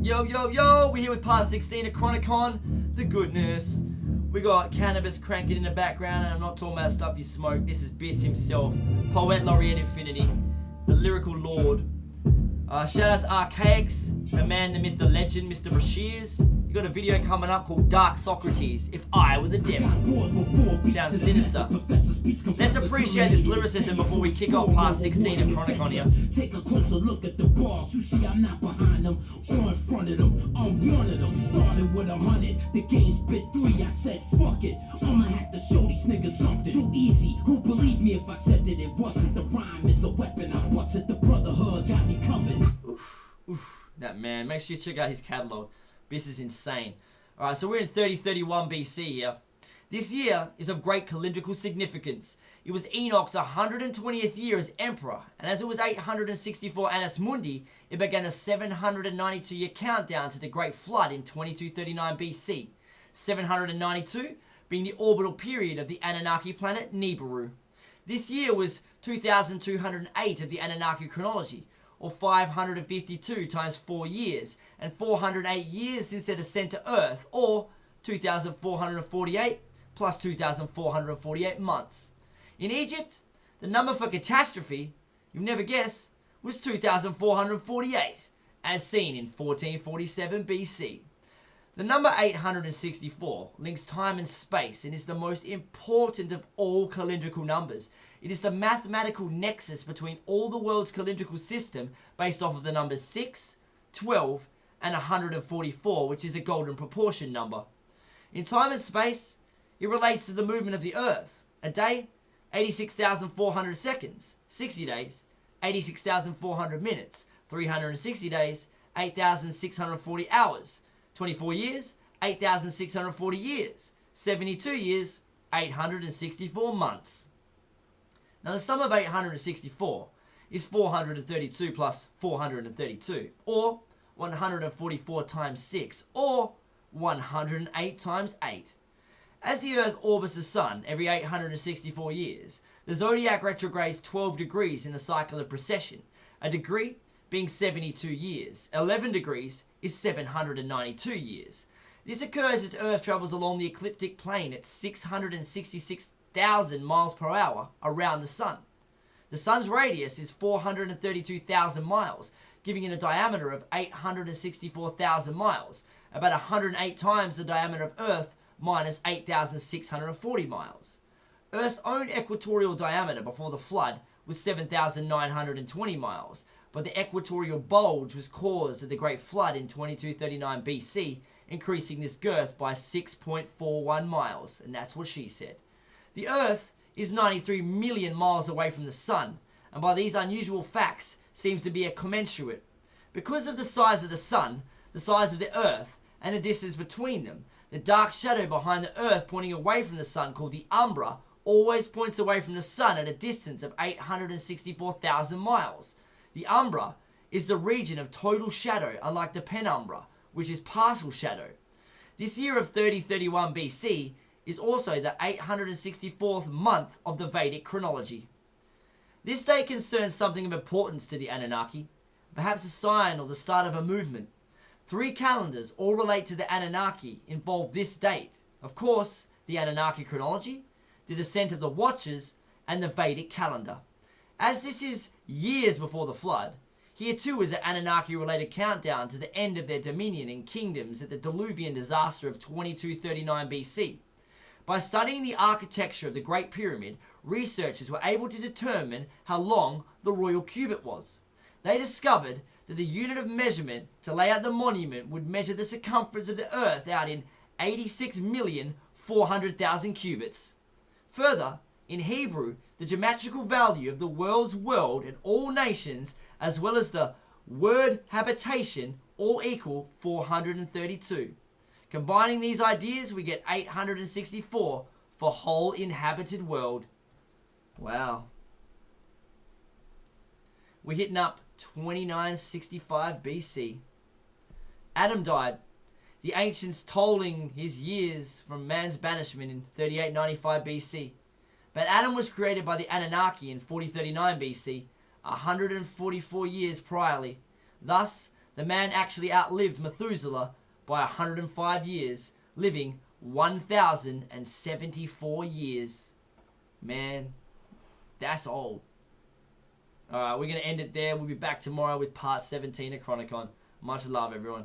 Yo, yo, yo, we're here with part 16 of Chronicon, the goodness. We got cannabis cranking in the background, and I'm not talking about stuff you smoke. This is Biss himself, Poet Laureate Infinity, the lyrical lord. Shout out to Archaix, the man, the myth, the legend, Mr. Brashears. You got a video coming up called Dark Socrates, If I Were the Devil. Sounds sinister. Let's appreciate this lyricism before we kick off part 16 of Chronicon here. Take a closer look at the bars. You see I'm not behind them or in front of them. I'm one of them. Started with 100. The game spit 3. I said fuck it. I'ma have to show these niggas something. Too easy. Who believe me if I said that it wasn't? The rhyme is a weapon. I busted the brotherhood. Got me covered. Oof, that man. Make sure you check out his catalog. This is insane. Alright, so we're in 3031 BC here. This year is of great calendrical significance. It was Enoch's 120th year as emperor, and as it was 864 Annus Mundi, it began a 792-year countdown to the Great Flood in 2239 BC. 792 being the orbital period of the Anunnaki planet Nibiru. This year was 2208 of the Anunnaki chronology, or 552 times 4 years, and 408 years since their descent to Earth, or 2,448 plus 2,448 months. In Egypt, the number for catastrophe, you'll never guess, was 2,448, as seen in 1447 BC. The number 864 links time and space and is the most important of all calendrical numbers. It is the mathematical nexus between all the world's calendrical system based off of the numbers 6, 12, and 144, which is a golden proportion number. In time and space, it relates to the movement of the Earth. A day, 86,400 seconds. 60 days, 86,400 minutes. 360 days, 8,640 hours. 24 years, 8,640 years. 72 years, 864 months. Now the sum of 864 is 432 plus 432, or 144 times 6, or 108 times 8. As the Earth orbits the Sun every 864 years, the zodiac retrogrades 12 degrees in the cycle of precession, a degree being 72 years. 11 degrees is 792 years. This occurs as Earth travels along the ecliptic plane at 666,000 miles per hour around the Sun. The Sun's radius is 432,000 miles, giving it a diameter of 864,000 miles, about 108 times the diameter of Earth minus 8,640 miles. Earth's own equatorial diameter before the flood was 7,920 miles, but the equatorial bulge was caused at the Great Flood in 2239 BC, increasing this girth by 6.41 miles, and that's what she said. The Earth is 93 million miles away from the Sun, and by these unusual facts seems to be a commensurate. Because of the size of the Sun, the size of the Earth, and the distance between them, the dark shadow behind the Earth pointing away from the Sun, called the umbra, always points away from the Sun at a distance of 864,000 miles. The umbra is the region of total shadow, unlike the penumbra, which is partial shadow. This year of 3031 BC is also the 864th month of the Vedic chronology. This day concerns something of importance to the Anunnaki, perhaps a sign or the start of a movement. 3 calendars, all relate to the Anunnaki, involve this date. Of course, the Anunnaki chronology, the descent of the Watchers, and the Vedic calendar. As this is years before the flood, here too is an Anunnaki-related countdown to the end of their dominion and kingdoms at the Diluvian disaster of 2239 BC. By studying the architecture of the Great Pyramid, researchers were able to determine how long the royal cubit was. They discovered that the unit of measurement to lay out the monument would measure the circumference of the Earth out in 86,400,000 cubits. Further, in Hebrew, the geometrical value of the world's world and all nations, as well as the word habitation, all equal 432. Combining these ideas, we get 864 for whole inhabited world. Wow. We're hitting up 2965 BC. Adam died, the ancients tolling his years from man's banishment in 3895 BC. But Adam was created by the Anunnaki in 4039 BC, 144 years priorly. Thus, the the man actually outlived Methuselah by 105 years, living 1,074 years. Man, that's old. Alright, we're going to end it there. We'll be back tomorrow with part 17 of Chronicon. Much love, everyone.